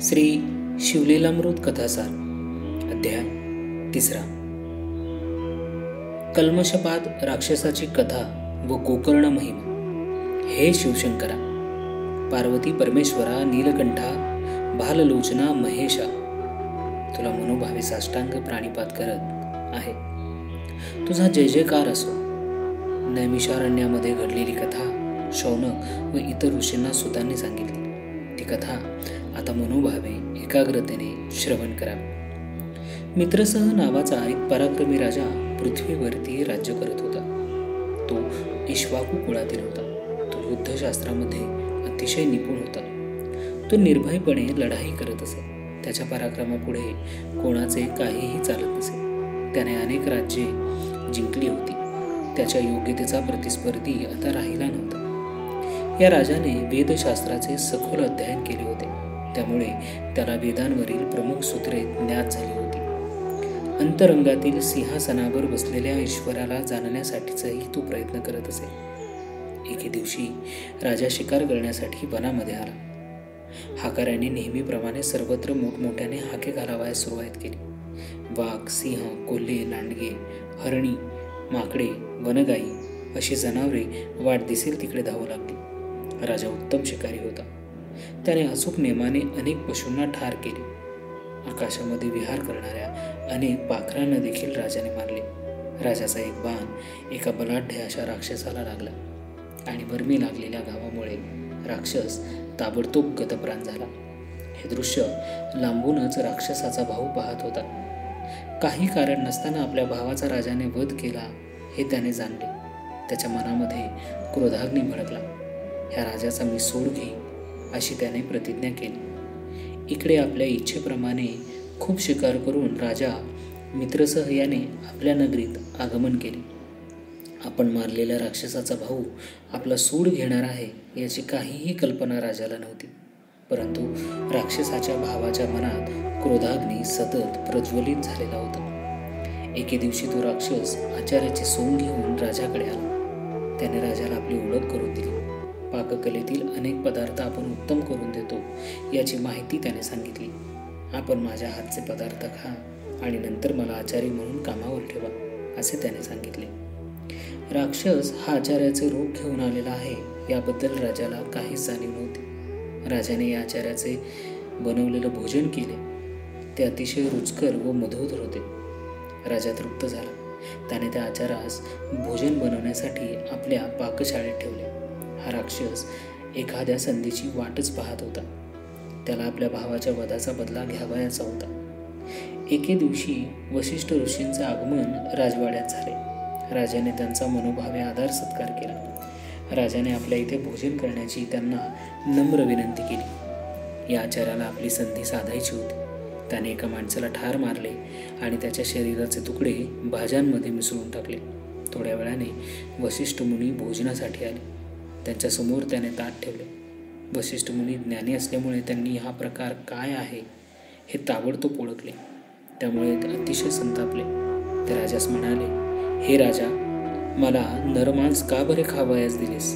श्री शिवलीलामृत कथासार अध्याय 3. कल्मषपात राक्षसाची कथा व गोकर्ण महिमा. हे शिवशंकरा, पार्वती परमेश्वरा, नीलकंठा, भाललोचना, महेशा, तुला मनोभावे साष्टांग प्राणिपात करत आहे. तुझा जय जयकार असो. नैमिषारण्यामध्ये घडलेली कथा शौनक व इतर ऋषींना सुतांनी सांगितली. ती कथा आता मनोभावे एकाग्रतेने श्रवण करावी. मित्रसह नावाचा एक पराक्रमी राजा पृथ्वीवरती राज्य करत होता. तो इक्ष्वाकू कुळातील होता. तो युद्धशास्त्रामध्ये अतिशय निपुण होता. तो निर्भयपणे लढाई करत असे. त्याच्या पराक्रमापुढे कोणाचे काहीही चालत नसे. त्याने अनेक राज्ये जिंकली होती. त्याच्या योग्यतेचा प्रतिस्पर्धी आता राहिला नव्हता. या राजाने वेदशास्त्राचे सखोल अध्ययन केले होते. त्यामुळे त्याला वेदांवरील प्रमुख सूत्रे ज्ञात झाली होती. अंतरंगातील सिंहासनावर बसलेल्या ईश्वराला जाणण्यासाठीचाही तो प्रयत्न करत असे. एके दिवशी राजा शिकार करण्यासाठी वनामध्ये आला. हाकाऱ्याने नेहमीप्रमाणे सर्वत्र मोठमोठ्याने हाके घालावयास सुरुवात केली. वाघ, सिंह, कोल्हे, लांडगे, हरणी, माकडे, वनगाई अशी जनावरे वाट दिसेल तिकडे धावू लागली. राजा उत्तम शिकारी होता. त्याने अचूक नेमाने अनेक पशूंना ठार केले. आकाशामध्ये विहार करणाऱ्या अनेक पाखरांना देखील राजाने मारले. राजाचा एक बाण एका बलाढ्य अशा राक्षसाला लागला आणि वर्मी लागलेल्या घावामुळे राक्षस ताबडतोब गतप्राण झाला. हे दृश्य लांबूनच राक्षसाचा भाऊ पाहत होता. काही कारण नसताना आपल्या भावाचा राजाने वध केला हे त्याने जाणले. त्याच्या मनामध्ये क्रोधाग्नी भडकला. ह्या राजाचा मी सूड घेईन अशी त्याने प्रतिज्ञा केली. इकडे आपल्या इच्छेप्रमाणे खूप शिकार करून राजा मित्रसह याने आपल्या नगरीत आगमन केले. आपण मारलेल्या राक्षसाचा भाऊ आपला सूड घेणार आहे याची काहीही कल्पना राजाला नव्हती. परंतु राक्षसाच्या भावाच्या मनात क्रोधाग्नी सतत प्रज्वलित झालेला होता. एके दिवशी तो राक्षस आचार्याची सोंग घेऊन राजाकडे आला. त्याने राजाला आपली ओळख करून दिली. पाककलेतील अनेक पदार्थ आपण उत्तम करून देतो याची माहिती त्याने सांगितली. आपण माझ्या हातचे पदार्थ खा आणि नंतर मला आचारी म्हणून कामावर ठेवा असे त्याने सांगितले. राक्षस हा आचार्याचे रूप घेऊन आलेला आहे याबद्दल राजाला काहीच जाणीव नव्हती. राजाने या आचार्याचे बनवलेलं भोजन केले. ते अतिशय रुचकर व मधुर होते. राजा तृप्त झाला. त्याने त्या आचार्यास भोजन बनवण्यासाठी आपल्या पाकशाळेत ठेवले. हा राक्षस एखाद्या संधीची वाटच पाहत होता. त्याला आपल्या भावाच्या वधाचा बदला घ्यावयाचा होता. एके दिवशी वशिष्ठ ऋषींचे आगमन राजवाड्यात झाले. राजाने त्यांचा मनोभावे आदर सत्कार केला. राजाने आपल्या इथे भोजन करण्याची त्यांना नम्र विनंती केली. या आचार्याला आपली संधी साधायची होती. त्याने एका माणसाला ठार मारले आणि त्याच्या शरीराचे तुकडे भाज्यांमध्ये मिसळून टाकले. थोड्या वेळाने वशिष्ठ मुनी भोजनासाठी आले. त्यांच्यासमोर त्याने ताट ठेवले. वशिष्ठ मुनी ज्ञानी असल्यामुळे त्यांनी हा प्रकार काय आहे हे ताबडतोब ओळखले. त्यामुळे ते अतिशय संतापले. ते राजास म्हणाले, हे राजा, मला नरमांस का बरे खावयास दिलेस?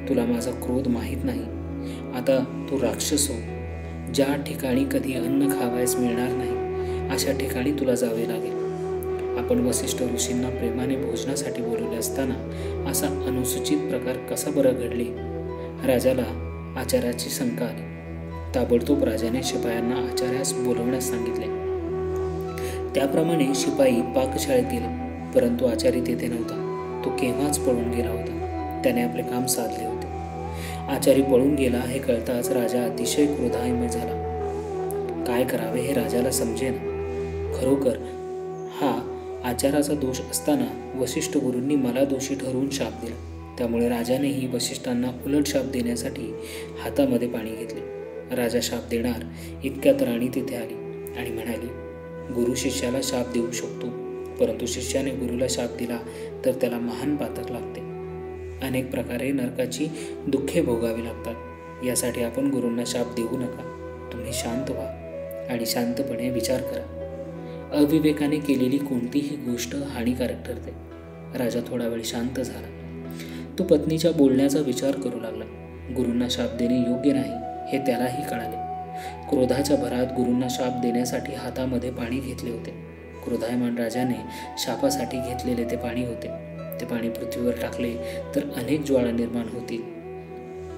तुला माझा क्रोध माहीत नाही. आता तू राक्षस हो. ज्या ठिकाणी कधी अन्न खावयास मिळणार नाही अशा ठिकाणी तुला जावे लागेल. आपण वशिष्ठ ऋषींना प्रेमाने भोजनासाठी बोलवले असताना असा अनुसूचित प्रकार कसा बरं घडले? राजाला आचार्याची शंका आली. ताबडतोब राजाने शिपायांना आचार्यास बोलवण्यास सांगितले. त्याप्रमाणे शिपाई पाकशाळेत गेले. परंतु आचार्य तेथे नव्हता. तो केव्हाच पळून गेला होता. त्याने आपले काम साधले होते. आचार्य पळून गेला हे कळताच राजा अतिशय क्रोधायमय झाला. काय करावे हे राजाला समजेना. खरोखर हा आचाराचा दोष असताना वशिष्ठ गुरूंनी मला दोषी ठरवून शाप दिला. त्यामुळे राजानेही वशिष्ठांना उलट शाप देण्यासाठी हातामध्ये पाणी घेतले. राजा शाप देणार इतक्यात राणी तिथे आली आणि म्हणाली, गुरु शिष्याला शाप देऊ शकतो, परंतु शिष्याने गुरुला शाप दिला तर त्याला महान पातक लागते. अनेक प्रकारे नरकाची दुःखे भोगावी लागतात. यासाठी आपण गुरूंना शाप देऊ नका. तुम्ही शांत व्हा आणि शांतपणे विचार करा. अविवेकाने केलेली कोणतीही गोष्ट हानिकारक ठरते. राजा थोडा वेळ शांत झाला. तो पत्नीच्या बोलण्याचा विचार करू लागला. गुरूंना शाप देणे योग्य नाही हे त्यालाही कळाले. क्रोधाच्या भरात गुरूंना शाप देण्यासाठी हातामध्ये पाणी घेतले होते. क्रोधायमान राजाने शापासाठी घेतलेले ते पाणी होते. ते पाणी पृथ्वीवर टाकले तर अनेक ज्वाळा निर्माण होतील.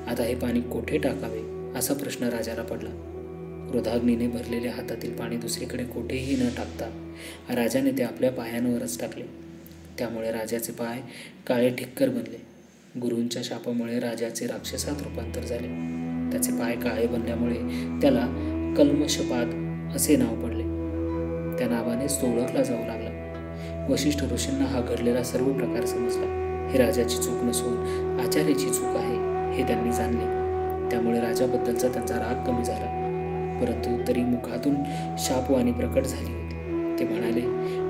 आता हे पाणी कोठे टाकावे असा प्रश्न राजाला पडला. क्रोधाग्नीने भरलेल्या हातातील पाणी दुसरीकडे कोठेही न टाकता राजाने ते आपल्या पायांवरच टाकले. त्यामुळे राजाचे पाय काळे ठिक्कर बनले. गुरूंच्या शापामुळे राजाचे राक्षसात रूपांतर झाले. त्याचे पाय काळे बनल्यामुळे त्याला कल्मषपाद असे नाव पडले. त्या नावानेच तो ओळखला जाऊ लागला. वशिष्ठ ऋषींना हा घडलेला सर्व प्रकार समजला. हे राजाची चूक नसून आचार्याची चूक आहे हे त्यांनी जाणले. त्यामुळे राजाबद्दलचा त्यांचा राग कमी झाला. परंतु तरी मुखातून शापवाणी प्रकट झाली होती. ते म्हणाले,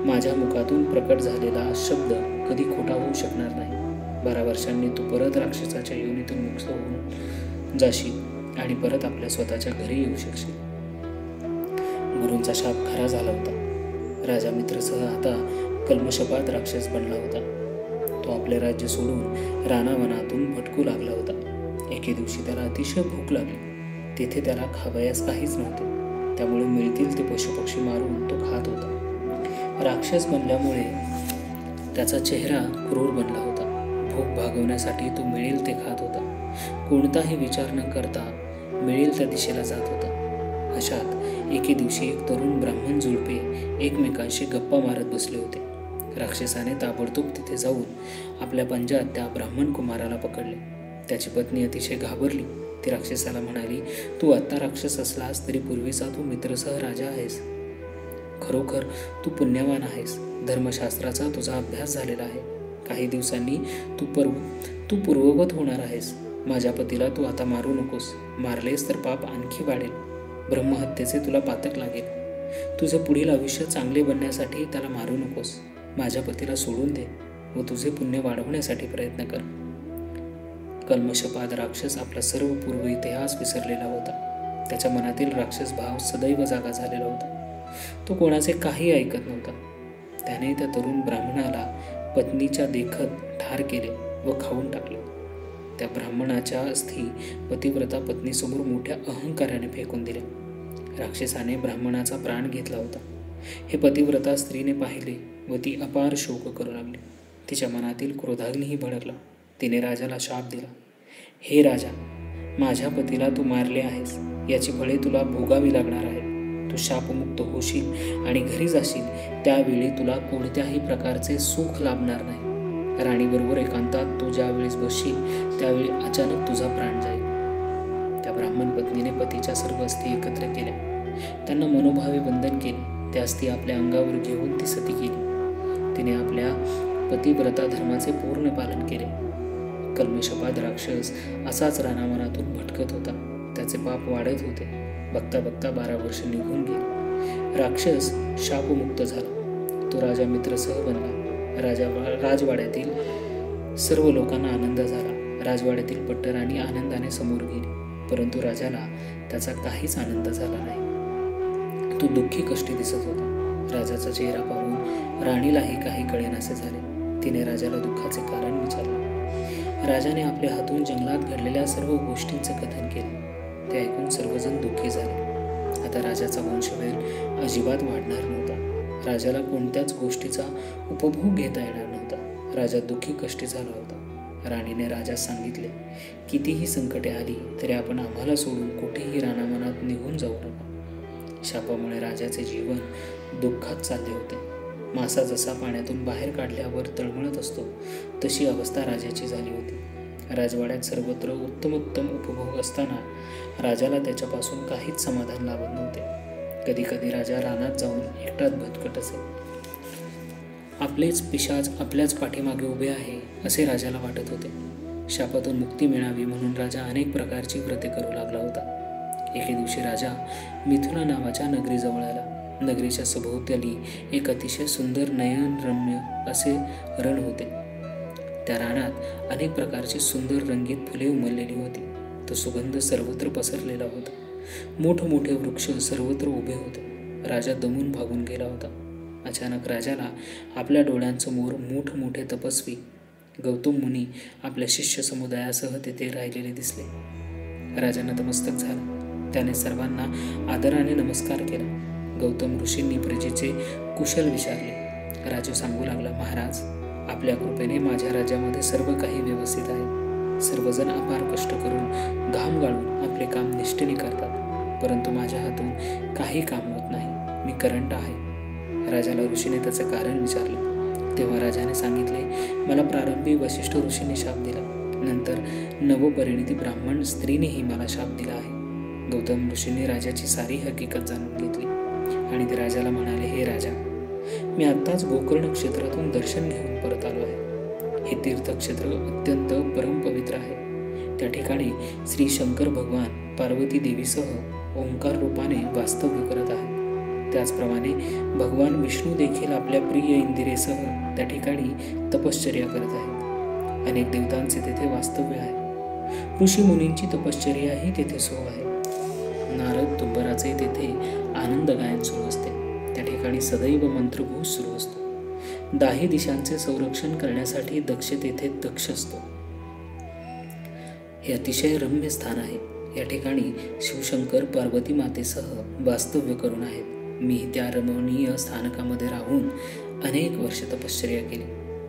माझ्या मुखातून प्रकट झालेला शब्द कधी खोटा होऊ शकणार नाही. 12 वर्षांनी तू परत राक्षसाच्या योनीतून मुक्त होऊन जाशील आणि परत आपल्या स्वतःच्या घरी येऊ शकशील. गुरूंचा शाप खरा झाला होता. राजा मित्रसह आता कल्मषपात राक्षस बनला होता. तो आपले राज्य सोडून रानावनातून भटकू लागला होता. एके दिवशी त्याला अतिशय भूक लागली. तेथे त्याला खावयास काहीच नव्हते. त्यामुळे मिळतील ते पशुपक्षी मारून तो खात होता. राक्षस बनल्यामुळे त्याचा चेहरा क्रूर बनला होता. भूक भागवण्यासाठी तो मिळेल ते खात होता. कोणताही विचार न करता मिळेल त्या दिशेला जात होता. अशात एके दिवशी एक तरुण ब्राह्मण जुळपे एकमेकांशी गप्पा मारत बसले होते. राक्षसाने ताबडतोब तिथे जाऊन आपल्या पंजात त्या ब्राह्मण कुमाराला पकडले. त्याची पत्नी अतिशय घाबरली. ती राक्षसाला म्हणाली, तू आत्ता राक्षस असलास तरी पूर्वीचा तू मित्रसह राजा आहेस. खरोखर तू पुण्यवान आहेस. धर्मशास्त्राचा तुझा अभ्यास झालेला आहे. काही दिवसांनी तू पूर्ववत होणार आहेस. माझ्या पतीला तू आता मारू नकोस. मारलेस तर पाप आणखी वाढेल. ब्रह्महत्येचे तुला पातक लागेल. तुझे पुढील आयुष्य चांगले बनण्यासाठी त्याला मारू नकोस. माझ्या पतीला सोडून दे व तुझे पुण्य वाढवण्यासाठी प्रयत्न कर. कल्मषपाद राक्षस आपला सर्व पूर्व इतिहास विसरलेला होता. त्याच्या मनातील राक्षस भाव सदैव जागा झालेला होता. तो कोणाचे काही ऐकत नव्हता. त्याने त्या तरुण ब्राह्मणाला पत्नीच्या देखत ठार केले व खाऊन टाकले. त्या ब्राह्मणाच्या अस्थी पतिव्रता पत्नीसमोर मोठ्या अहंकाराने फेकून दिल्या. राक्षसाने ब्राह्मणाचा प्राण घेतला होता. हे पतिव्रता स्त्रीने पाहिले व ती अपार शोक करू लागली. तिच्या मनातील क्रोधाग्नीही भडकला. तिने राजाला शाप दिला, हे राजा, माझ्या पतीला तू मारले आहेस. याची फळे तुला भोगावी लागणार आहेत. तू शापमुक्त होशील आणि घरी जाशील त्यावेळी तुला कोणत्याही प्रकारचे सुख लाभणार नाही. राणीबरोबर एकांतात तू ज्या वेळेस बसशील त्यावेळी अचानक तुझा प्राण जाईल. त्या ब्राह्मण पत्नीने पतीच्या सर्व अस्थी एकत्र केल्या. त्यांना मनोभावे बंधन केले. त्या अस्थी आपल्या अंगावर घेऊन ती सती केली. तिने आपल्या पतिव्रता धर्माचे पूर्ण पालन केले. कल्मषपाद राक्षस असाच रानावनातून भटकत होता. त्याचे पाप वाढत होते. बघता बघता 12 वर्ष निघून गेली. राक्षस शापमुक्त झाला. तो राजा मित्रसह बनला. राजवाड्यातील सर्व लोकांना आनंद झाला. राजवाड्यातील पट्टराणी आनंदाने समोर गेली. परंतु राजाला त्याचा काहीच आनंद झाला नाही. तो दुःखी कष्टी दिसत होता. राजाचा चेहरा पाहून राणीलाही काही कळेनासे झाले. तिने राजाला दुःखाचे कारण विचारले. राजाने आपल्या हातून जंगलात घडलेल्या सर्व गोष्टींचे कथन केले. ते ऐकून सर्वजण दुःखी झाले. आता राजाचा वंशवेल अजिबात वाढणार नव्हता. राजाला कोणत्याच गोष्टीचा उपभोग घेता येणार नव्हता. राजा दुःखी कष्टी झाला होता. राणीने राजास सांगितले, कितीही संकटे आली तरी आपण आम्हाला सोडून कुठेही रानावनात निघून जाऊ नका. शापामुळे राजाचे जीवन दुःखात चालले होते. मासा जसा पाण्यातून बाहेर काढल्यावर तळमळत असतो तशी अवस्था राजाची झाली होती. राजवाड्यात सर्वत्र उत्तमोत्तम उपभोग असताना राजाला त्याच्यापासून काहीच समाधान लाभत नव्हते. कधी कधी राजा रानात जाऊन एकटाच भटकत असे. आपलेच पिशाच आपल्याच पाठीमागे उभे आहे असे राजाला वाटत होते. शापातून मुक्ती मिळावी म्हणून राजा अनेक प्रकारची व्रते करू लागला होता. एके दिवशी राजा मिथुना नावाच्या नगरीजवळ आला. नगरीच्या सभोवताली एक अतिशय सुंदर नयनरम्य असे रण होते. त्या रानात अनेक प्रकारची सुंदर रंगीत फुले उमललेली होती. तो सुगंध सर्वत्र पसरलेला होता. मोठमोठे वृक्ष सर्वत्र उभे होते. राजा दमून भागून गेला होता. अचानक राजाला आपल्या डोळ्यांसमोर मोठमोठे तपस्वी गौतम मुनी आपल्या शिष्य समुदायासह तेथे राहिलेले दिसले. राजा नतमस्तक झाला. त्याने सर्वांना आदराने नमस्कार केला. गौतम ऋषींनी प्रजेचे कुशल विचारले. राजू सांगू लागला, महाराज, आपल्या कृपेने माझ्या राज्यामध्ये सर्व काही व्यवस्थित आहे. सर्वजण अपार कष्ट करून घाम गाळून आपले काम निष्ठेने करतात, परंतु माझ्या हातून काही काम होत नाही. मी करंट आहे. राजाला ऋषीने त्याचे कारण विचारले. तेव्हा राजाने सांगितले, मला प्रारंभी वशिष्ठ ऋषीने शाप दिला, नंतर नवपरिणिती ब्राह्मण स्त्रीनेही मला शाप दिला आहे. गौतम ऋषींनी राजाची सारी हकीकत जाणून घेतली आणि ते राजाला म्हणाले, हे राजा, मी आत्ताच गोकर्ण क्षेत्रातून दर्शन घेऊन परत आलो आहे. हे तीर्थक्षेत्र अत्यंत परमपवित्र आहे. त्या ठिकाणी श्री शंकर भगवान पार्वती देवीसह ओंकार रूपाने वास्तव्य करत आहेत. त्याचप्रमाणे भगवान विष्णू देखील आपल्या प्रिय इंदिरेसह त्या ठिकाणी तपश्चर्या करत आहेत. अनेक देवतांचे तेथे वास्तव्य आहे. ऋषी मुनींची तपश्चर्याही तेथे सुरू आहे. नारद तुंबराचे तेथे आनंद गायन सुरू असते. त्या ठिकाणी सदैव मंत्रघोष सुरू असतो. 10 दिशांचे संरक्षण करण्यासाठी दक्ष तेथे दक्ष असतो. हे अतिशय रम्य स्थान आहे. या ठिकाणी शिवशंकर पार्वती मातेसह वास्तव्य करून आहेत. मी त्या रमणीय स्थानकामध्ये राहून अनेक वर्ष तपश्चर्या केली.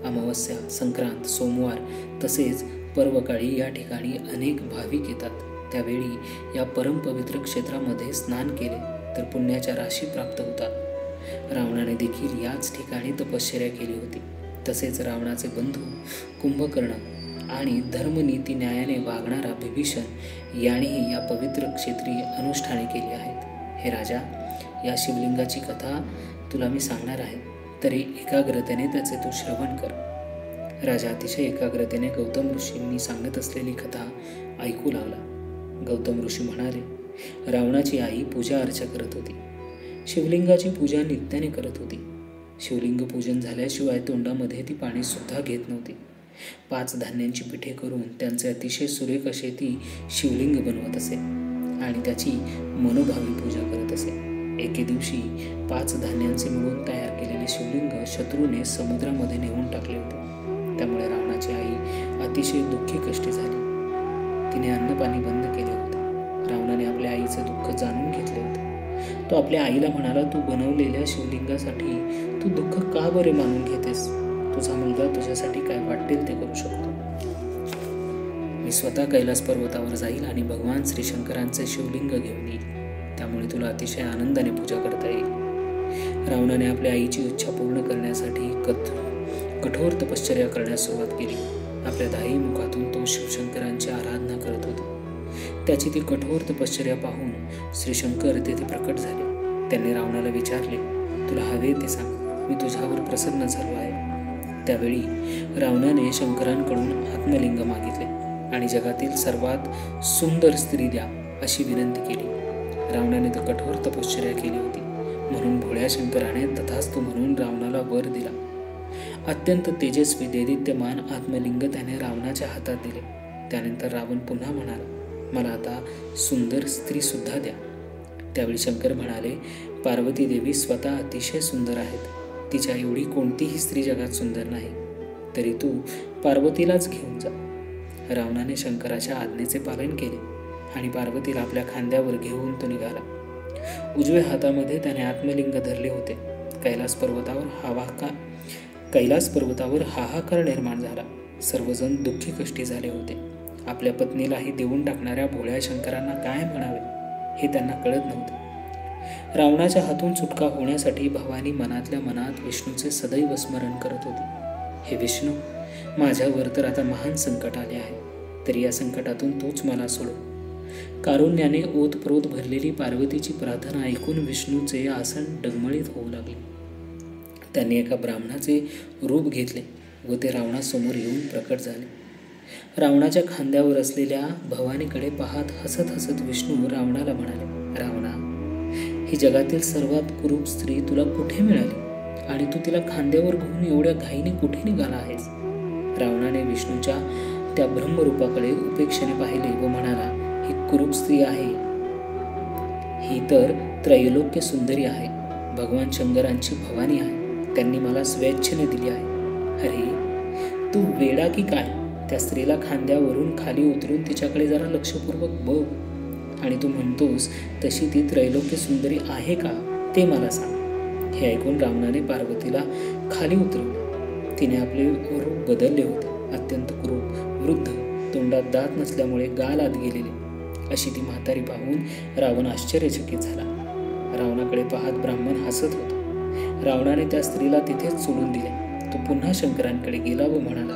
अमावस्या, संक्रांत, सोमवार तसेच पर्वकाळी या ठिकाणी अनेक भाविक येतात. त्यावेळी या परमपवित्र क्षेत्रामध्ये स्नान केले तर पुण्याच्या राशी प्राप्त होतात. रावणाने देखील याच ठिकाणी तपश्चर्या केली होती. तसेच रावणाचे बंधू कुंभकर्ण आणि धर्मनीती न्यायाने वागणारा बिभीषण यांनीही या पवित्र क्षेत्री अनुष्ठाने केली आहेत. हे राजा, या शिवलिंगाची कथा तुला मी सांगणार आहे, तरी एकाग्रतेने त्याचे तू श्रवण कर. राजा अतिशय एकाग्रतेने गौतम ऋषींनी सांगत असलेली कथा ऐकू लागला. गौतम ऋषी म्हणाले, रावणाची आई पूजा अर्चा करत होती. शिवलिंगाची पूजा नित्याने करत होती. शिवलिंग पूजन झाल्याशिवाय तोंडामध्ये ती पाणी सुद्धा घेत नव्हती. 5 धान्यांची पिठे करून त्यांचे अतिशय सुरेख असे ती शिवलिंग बनवत असे आणि त्याची मनोभावी पूजा करत असे. एके दिवशी 5 धान्यांचे मिळून तयार केलेले शिवलिंग शत्रूने समुद्रामध्ये नेऊन टाकले होते. त्यामुळे रावणाची आई अतिशय दुःखी कष्टी झाली. तिने अन्नपाणी बंद केले होते. रावणाने आपल्या आईचे दुःख जाणून घेतले होते. तो आपल्या आईला म्हणाला, तू बनवलेल्या शिवलिंगासाठी तू दुःख का बरे मानून घेतेस? तुझा मुलगा तुझ्यासाठी काय वाटेल ते करू शकतो. मी स्वतः कैलास पर्वतावर जाईल आणि भगवान श्री शंकरांचे शिवलिंग घेऊन येईल. त्यामुळे तुला अतिशय आनंदाने पूजा करता येईल. रावणाने आपल्या आईची इच्छा पूर्ण करण्यासाठी कठोर तपश्चर्या करण्यास सुरुवात केली. आपल्या 10 मुखातून तो शिवशंकरांची आराधना करत होता. त्याची ती कठोर तपश्चर्या पाहून श्री शंकर तेथे प्रकट झाले. त्यांनी रावणाला विचारले, तुला हवे ते सांग, मी तुझ्यावर प्रसन्न झालो आहे. त्यावेळी रावणाने शंकरांकडून आत्मलिंग मागितले आणि जगातील सर्वात सुंदर स्त्री द्या अशी विनंती केली. रावणाने तर कठोर तपश्चर्या केली होती, म्हणून भोळ्या शंकराने तथास्तु म्हणून रावणाला वर दिला. अत्यंत तेजस्वी देदीप्यमान आत्मलिंग त्याने रावणाच्या हातात दिले. त्यानंतर रावण पुन्हा म्हणाला, मला आता सुंदर स्त्री सुद्धा द्या. त्यावेळी शंकर म्हणाले, पार्वती देवी स्वतः अतिशय सुंदर आहेत. तिच्या एवढी कोणतीही स्त्री जगात सुंदर नाही. तरी तू पार्वतीलाच घेऊन जा. रावणाने शंकराच्या आज्ञेचे पालन केले आणि पार्वतीला आपल्या खांद्यावर घेऊन तो निघाला. उजव्या हातामध्ये त्याने आत्मलिंग धरले होते. कैलास पर्वतावर हाहाकार निर्माण झाला. सर्वजण दुःखी कष्टी झाले होते. आपल्या पत्नीलाही देऊन टाकणाऱ्या भोळ्या शंकरांना काय म्हणावे हे त्यांना कळत नव्हते. रावणाच्या हातून सुटका होण्यासाठी भवानी मनातल्या मनात विष्णूचे सदैव स्मरण करत होती. हे विष्णू, माझ्यावर तर आता महान संकट आले आहे, तरी या संकटातून तूच मला सोडव. कारुण्याने ओतप्रोत भरलेली पार्वतीची प्रार्थना ऐकून विष्णूचे आसन डगमळीत होऊ लागले. त्यांनी एका ब्राह्मणाचे रूप घेतले व ते रावणासमोर येऊन प्रकट झाले. रावणाच्या खांद्यावर असलेल्या भवानीकडे पाहत हसत हसत विष्णू रावणाला म्हणाले, रावणा, ही जगातील सर्वात कुरूप स्त्री तुला कुठे मिळाली आणि तू तिला खांद्यावर घेऊन एवढ्या घाईने कुठे निघाला आहेस? रावणाने विष्णूच्या त्या ब्रह्मरूपाकडे उपेक्षेने पाहिले व म्हणाला, ही कुरूप स्त्री आहे, ही तर त्रैलोक्य सुंदरी आहे. भगवान शंकरांची भवानी आहे. त्यांनी मला स्वेच्छेने दिली आहे. अरे, तू वेडा की काय? त्या स्त्रीला खांद्यावरून खाली उतरून तिच्याकडे जरा लक्षपूर्वक बघ. आणि तू म्हणतोस तशी ती त्रैलोक्य सुंदरी आहे का ते मला सांग. हे ऐकून रावणाने पार्वतीला खाली उतरवले. तिने आपले रूप बदलले होते. अत्यंत क्रूर, वृद्ध, तोंडात दात नसल्यामुळे गाल आत गेलेले अशी ती म्हातारी पाहून रावण आश्चर्यचकित झाला. रावणाकडे पाहत ब्राह्मण हसत होता. रावणाने त्या स्त्रीला तिथेच सोडून दिले. तो पुन्हा शंकरांकडे गेला व म्हणाला,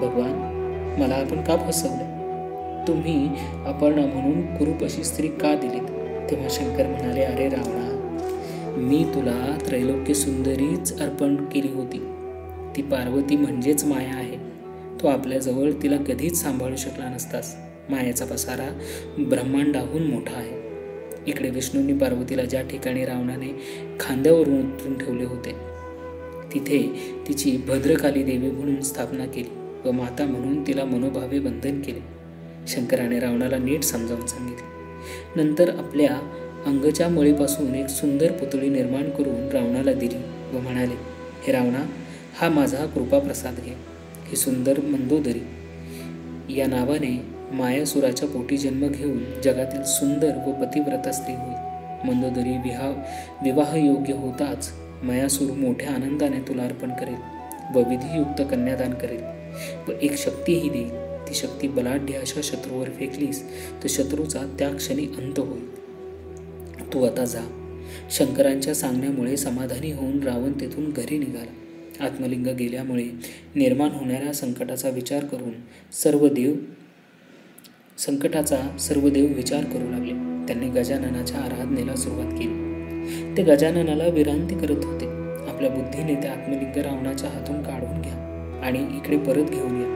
भगवान, मला आपण का फसवले? तुम्ही अपर्णा म्हणून कुरूप अशी स्त्री का दिलीत? तेव्हा शंकर म्हणाले, अरे रावणा, मी तुला त्रैलोक्य सुंदरीच अर्पण केली होती. ती पार्वती म्हणजेच माया आहे. तो आपल्याजवळ तिला कधीच सांभाळू शकला नसतास. मायाचा पसारा ब्रह्मांडाहून मोठा आहे. इकडे विष्णूंनी पार्वतीला ज्या ठिकाणी रावणाने खांद्यावरून उतरून ठेवले होते तिथे तिची भद्रकाली देवी म्हणून स्थापना केली व माता म्हणून तिला मनोभावे वंदन केले. शंकराने रावणाला नीट समजावून सांगितले. नंतर आपल्या अंगच्या मळीपासून एक सुंदर पुतळी निर्माण करून रावणाला दिली व म्हणाले, हे रावणा, हा माझा कृपाप्रसाद घे. ही सुंदर मंदोदरी या नावाने मायासुराच्या पोटी जन्म घेऊन जगातील सुंदर व पतिव्रता स्त्री होईल. मंदोदरी विवाह योग्य होताच मायासूर मोठ्या आनंदाने तुला अर्पण करेल व विधियुक्त कन्यादान करेल व एक शक्तीही देईल. ती शक्ती बलाढ्य अशा शत्रूवर फेकलीस तर शत्रूचा त्या क्षणी अंत होईल. तू आता जा. शंकरांच्या सांगण्यामुळे समाधानी होऊन रावण तेथून घरी निघाला. आत्मलिंग गेल्यामुळे निर्माण होणाऱ्या संकटाचा सर्व देव विचार करू लागले. त्यांनी गजाननाच्या आराधनेला सुरुवात केली. ते गजाननाला विनंती करत होते, आपल्या बुद्धीने ते आत्मलिंग रावणाच्या हातून काढून घ्या आणि इकडे परत घेऊन या.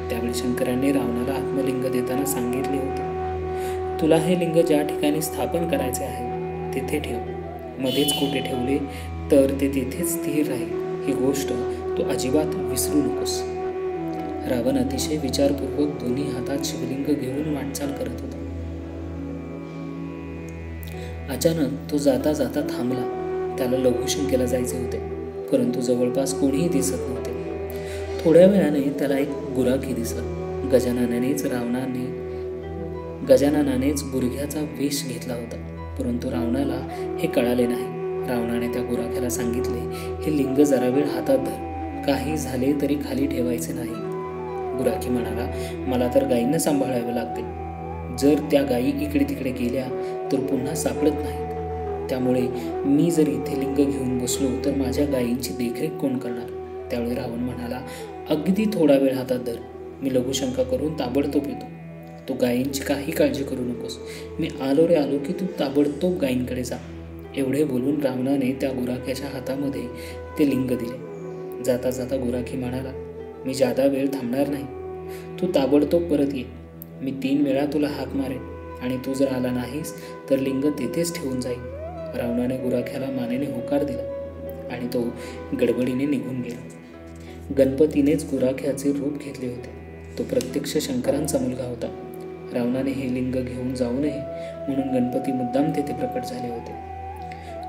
त्यावेळी शंकरांनी रावणाला आत्मलिंग देताना सांगितले होते, तुला हे लिंग ज्या ठिकाणी स्थापन करायचे आहे तिथे ठेव. मध्येच कुठे ठेवले तर ते तिथेच स्थिर राहील. ही गोष्ट तू अजिबात विसरू नकोस. रावण अतिशय विचारपूर्वक दोन्ही हातात शिवलिंग घेऊन वाटचाल करत होता. अचानक तो जाता जाता थांबला. त्याला लघुशंकेला जायचे होते, परंतु जवळपास कोणीही दिसत नव्हते. थोड्या वेळाने त्याला एक गुराखी दिसला. गजाननानेच गुरख्याचा वेश घेतला होता, परंतु रावणाला हे कळाले नाही. रावणाने त्या गुराख्याला सांगितले, हे लिंग जरा वेळ हातात धर. काही झाले तरी खाली ठेवायचे नाही. गुराखी म्हणाला, मला तर गायींना सांभाळावे लागते. जर त्या गायी इकडे तिकडे गेल्या तर पुन्हा सापडत नाहीत. त्यामुळे मी जर इथे लिंग घेऊन बसलो तर माझ्या गायींची देखरेख कोण करणार? त्यावेळी रावण म्हणाला, अगदी थोडा वेळ हातात धर. मी लघुशंका करून ताबडतोब येतो. तू गायींची काही काळजी करू नकोस. मी आलो रे आलो की तू ताबडतोब गायींकडे जा. एवढे बोलून रावणाने त्या गुराख्याच्या हातामध्ये ते लिंग दिले. जाता जाता गुराखी म्हणाला, मी जादा वेळ थांबणार नाही. तू ताबडतोब परत ये. मी 3 वेळा तुला हाक मारेन आणि तू जर आला नाहीस तर लिंग तेथेच ठेवून जाईल. रावणाने गुराख्याला मानेने होकार दिला आणि तो गडबडीने निघून गेला. गणपतीनेच गुराख्याचे रूप घेतले होते. तो प्रत्यक्ष शंकरांचा मुलगा होता. रावणाने हे लिंग घेऊन जाऊ नये म्हणून गणपती मुद्दाम तेथे प्रकट झाले होते.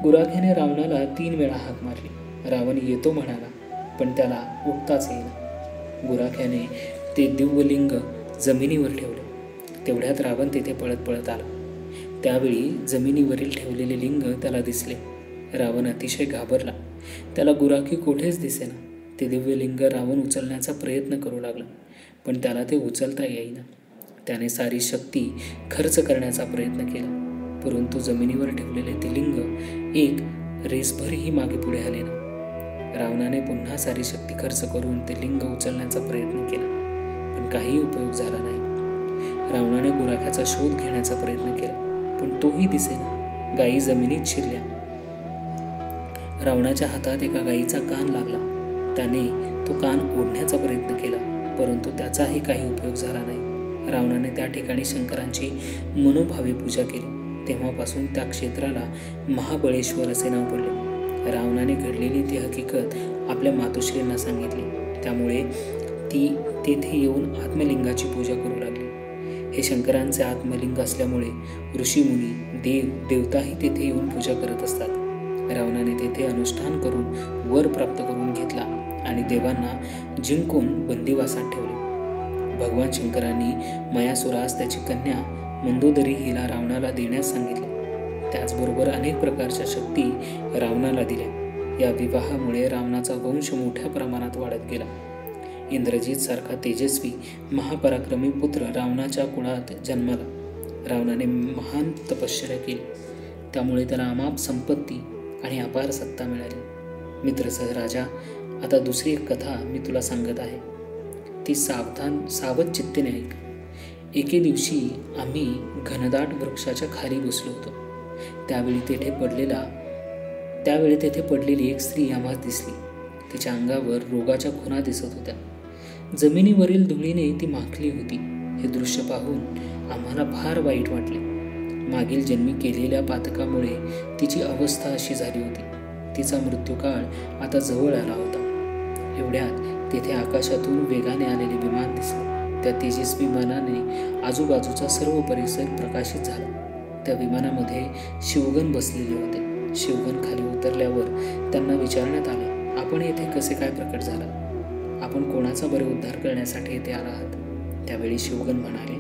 गुराख्याने रावणाला 3 वेळा हाक मारली. रावण येतो म्हणाला, पण त्याला उठताच येईल. गुराख्याने ते दिव्यलिंग जमिनीवर ठेवले. तेवढ्यात रावण तेथे पळत पळत आला. त्यावेळी जमिनीवरील ठेवलेले लिंग त्याला दिसले. रावण अतिशय घाबरला. त्याला गुराखी कोठेच दिसेना. ते दिव्यलिंग रावण उचलण्याचा प्रयत्न करू लागला, पण त्याला ते उचलता येईना. त्याने सारी शक्ती खर्च करण्याचा प्रयत्न केला, परंतु जमिनीवर ठेवलेले ते लिंग एक रेसभरही मागे पुढे हलेना. रावणाने पुन्हा सारी शक्ती खर्च करून ते लिंग उचलण्याचा प्रयत्न केला, पण काही उपयोग झाला नाही. रावणाने गुराख्याचा शोध घेण्याचा प्रयत्न केला, पण तोही दिसेना. गायी जमिनीत शिरल्या. रावणाच्या हातात एका गायीचा कान लागला. त्याने तो कान ओढण्याचा प्रयत्न केला, परंतु त्याचाही काही उपयोग झाला नाही. रावणाने त्या ठिकाणी शंकरांची मनोभावे पूजा केली. तेव्हापासून त्या क्षेत्राला महाबळेश्वर असे नाव पडले. रावणाने घडलेली ती हकीकत आपल्या मातोश्रींना सांगितली. त्यामुळे ती तेथे येऊन आत्मलिंगाची पूजा करू लागली. हे शंकरांचे आत्मलिंग असल्यामुळे ऋषीमुनी, देव, देवताही तेथे येऊन पूजा करत असतात. रावणाने तेथे अनुष्ठान करून वर प्राप्त करून घेतला आणि देवांना जिंकून बंदिवासात ठेवले. भगवान शंकरांनी मयासुरास त्याची कन्या मंदोदरी हिला रावणाला देण्यास सांगितले. त्याचबरोबर अनेक प्रकारच्या शक्ती रावणाला दिल्या. या विवाहामुळे रावणाचा वंश मोठ्या प्रमाणात वाढत गेला. इंद्रजित सारखा तेजस्वी महापराक्रमी पुत्र रावणाच्या कुळात जन्माला. रावणाने महान तपश्चर्या केली, त्यामुळे त्याला अमाप संपत्ती आणि अपार सत्ता मिळाली. मित्रसह राजा, आता दुसरी एक कथा मी तुला सांगत आहे. ती सावध चित्तेने ऐक. एके दिवशी आम्ही घनदाट वृक्षाच्या खाली बसलो होतो. त्यावेळी तेथे पडलेली एक स्त्री आम्हाला दिसली. तिच्या अंगावर रोगाच्या खुणा दिसत होत्या. जमिनीवरील धुळीने ती माखली होती. हे दृश्य पाहून आम्हाला फार वाईट वाटले. मागील जन्मी केलेल्या पातकामुळे तिची अवस्था अशी झाली होती. तिचा मृत्यूकाळ आता जवळ आला होता. एवढ्यात तेथे आकाशातून वेगाने आलेले विमान दिसले. त्या तेजस्वी विमानाने आजूबाजूचा सर्व परिसर प्रकाशित झाला. त्या विमानामध्ये शिवगण बसलेले होते. शिवगण खाली उतरल्यावर त्यांना विचारण्यात आले, आपण येथे कसे काय प्रकट झाला? आपण कोणाचा बरे उद्धार करण्यासाठी येथे आला आहात? त्यावेळी शिवगण म्हणाले,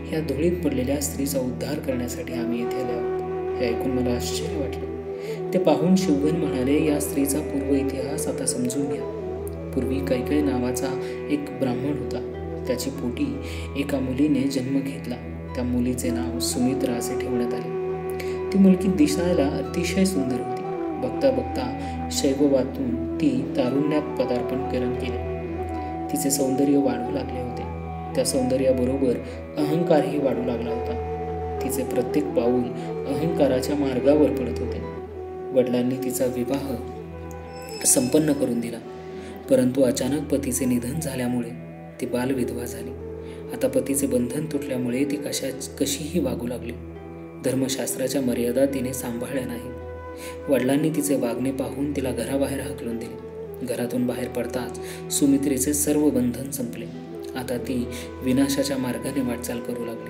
ह्या धुळीत पडलेल्या स्त्रीचा उद्धार करण्यासाठी आम्ही येथे आलो आहोत. हे ऐकून मला आश्चर्य वाटले. ते पाहून शिवगण म्हणाले, या स्त्रीचा पूर्व इतिहास आता समजून घ्या. पूर्वी कैकेयी नावाचा एक ब्राह्मण होता. त्याची पोटी एका मुलीने जन्म घेतला. त्या मुलीचे नाव सुमित्रा असे ठेवण्यात आले. ती मुलगी दिसायला अतिशय सुंदर होती. बघता बघता शैशवातून ती तारुण्यात पदार्पण केले. तिचे सौंदर्य वाढू लागले होते. त्या सौंदर्याबरोबर अहंकारही वाढू लागला होता. तिचे प्रत्येक पाऊल अहंकाराच्या मार्गावर पडत होते. वडिलांनी तिचा विवाह संपन्न करून दिला, परंतु अचानक पतीचे निधन झाल्यामुळे ती बालविधवा झाली. आता पतीचे बंधन तुटल्यामुळे ती कशीही वागू लागली. धर्मशास्त्राच्या मर्यादा तिने सांभाळल्या नाहीत. वडिलांनी तिचे वागणे पाहून तिला घराबाहेर हाकलून दिले. घरातून बाहेर पडताच सुमित्रेचे सर्व बंधन संपले. आता ती विनाशाच्या मार्गाने वाटचाल करू लागली.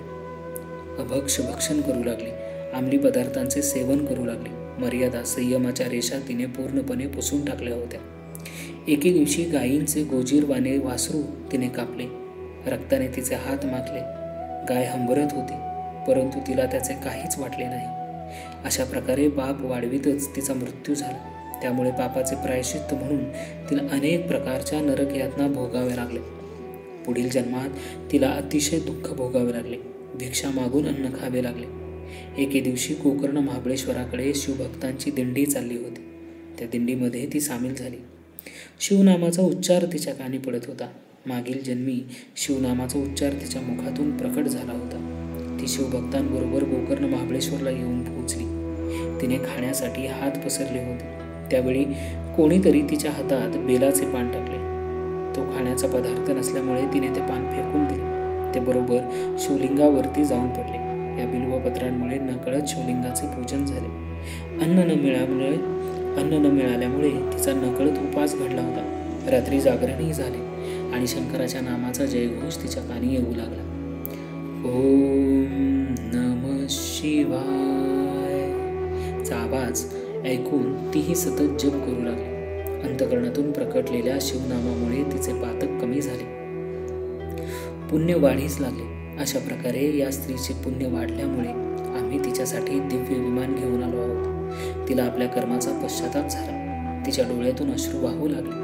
भक्षण करू लागली. अंमली पदार्थांचे सेवन करू लागली. मर्यादा संयमाच्या रेषा तिने पूर्णपणे पुसून टाकल्या होत्या. एके दिवशी गायींचे गोजीरवाणे वासरू तिने कापले. रक्ताने तिचे हात माखले. गाय हंबरत होती, परंतु तिला त्याचे काहीच वाटले नाही. अशा प्रकारे पाप वाढवितच तिचा मृत्यू झाला. त्यामुळे पापाचे प्रायश्चित्त म्हणून तिला अनेक प्रकारच्या नरक यातना भोगाव्या लागल्या. पुढील जन्मात तिला अतिशय दुःख भोगावे लागले. भिक्षा मागून अन्न खावे लागले. एके दिवशी गोकर्ण महाबळेश्वराकडे शिवभक्तांची दिंडी चालली होती. त्या दिंडीमध्ये ती सामील झाली. शिवनामाचा उच्चार तिच्या कानी पडत होता. मागील जन्मी शिवनामाचा उच्चार तिच्या मुखातून प्रकट झाला होता. ती शिवभक्तांबरोबर गोकर्ण महाबळेश्वरला येऊन पोहोचली. तिने खाण्यासाठी हात पसरले होते. त्यावेळी कोणीतरी तिच्या हातात बेलाचे पान टाकले. तो खाण्याचा पदार्थ नसल्यामुळे तिने ते पान फेकून दिले. ते बरोबर शिवलिंगावरती जाऊन पडले. या बिल्वपत्रांमुळे नकळत शिवलिंगाचे पूजन झाले. अन्न न मिळाल्यामुळे तिचा नकळत उपास घडला होता. रात्री जागरणही झाले आणि शंकराच्या नामाचा जयघोष तिच्या कानी येऊ लागला. ओम नमः शिवाय चा आवाज ऐकून तीही सतत जप करू लागली. अंतकरणातून प्रकटलेल्या शिवनामामुळे तिचे पातक कमी झाले. पुण्य वाढीस लागले. अशा प्रकारे या स्त्रीचे पुण्य वाढल्यामुळे आम्ही तिच्यासाठी दिव्य विमान घेऊन आलो आहोत. तिला आपल्या कर्माचा पश्चाताप झाला. तिच्या डोळ्यातून अश्रू वाहू लागले.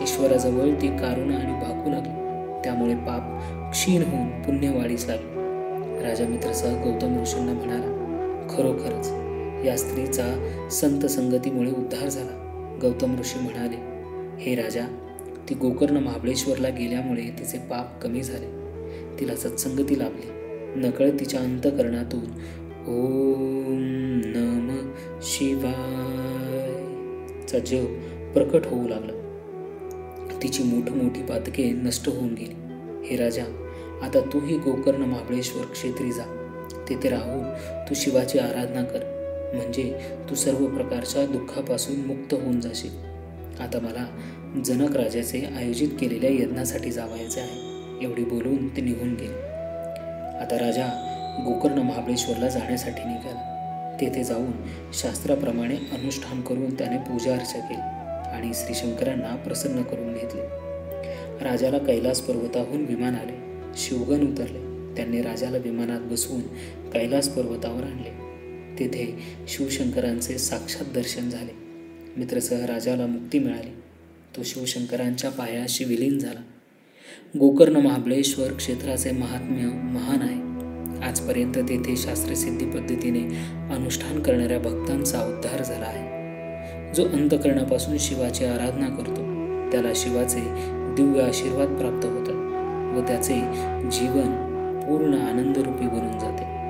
ईश्वराजवळ ती कारुण आणि भाकू लागली. त्यामुळे पाप क्षीण होऊन पुण्य वाढीस लागले. राजा मित्रसह गौतम ऋषींना म्हणाला, खरोखरच या स्त्रीचा संत संगतीमुळे उद्धार झाला. गौतम ऋषी म्हणाले, हे राजा, ती गोकर्ण महाबळेश्वरला गेल्यामुळे तिचे पाप कमी झाले. तिला सत्संगती लाभली. नकळत तिच्या अंतकरणातून ओम नमः शिवाय चा जप प्रकट होऊ लागला. तिची मोठी पातके नष्ट होऊन गेली. हे राजा, आता तूही गोकर्ण महाबळेश्वर क्षेत्री जा. तेथे राहून तू शिवाची आराधना कर, म्हणजे तू सर्व प्रकारच्या दुःखापासून मुक्त होऊन जाशील. आता मला जनक राजाचे आयोजित केलेल्या यज्ञासाठी जावायचे आहे. एवढी बोलून ते निघून गेले. आता राजा गोकर्ण महाबळेश्वरला जाण्यासाठी निघाला. तेथे जाऊन शास्त्राप्रमाणे अनुष्ठान करून त्याने पूजा अर्चा केली आणि श्री शंकरांना प्रसन्न करून घेतले. राजाला कैलास पर्वताहून विमान आले. शिवगण उतरले. त्यांनी राजाला विमानात बसवून कैलास पर्वतावर आणले. तेथे शिवशंकरांचे साक्षात दर्शन झाले. मित्रसह राजाला मुक्ती मिळाली. तो शिवशंकरांच्या पायाशी विलीन झाला. गोकर्ण महाबळेश्वर क्षेत्राचे महात्म्य महान आहे. आजपर्यंत तेथे शास्त्रसिद्धी पद्धतीने अनुष्ठान करणाऱ्या भक्तांचा उद्धार झाला आहे. जो अंतःकरणापासून शिवाची आराधना करतो त्याला शिवाचे दिव्य आशीर्वाद प्राप्त होतात व त्याचे जीवन पूर्ण आनंदरूपी बनून जाते.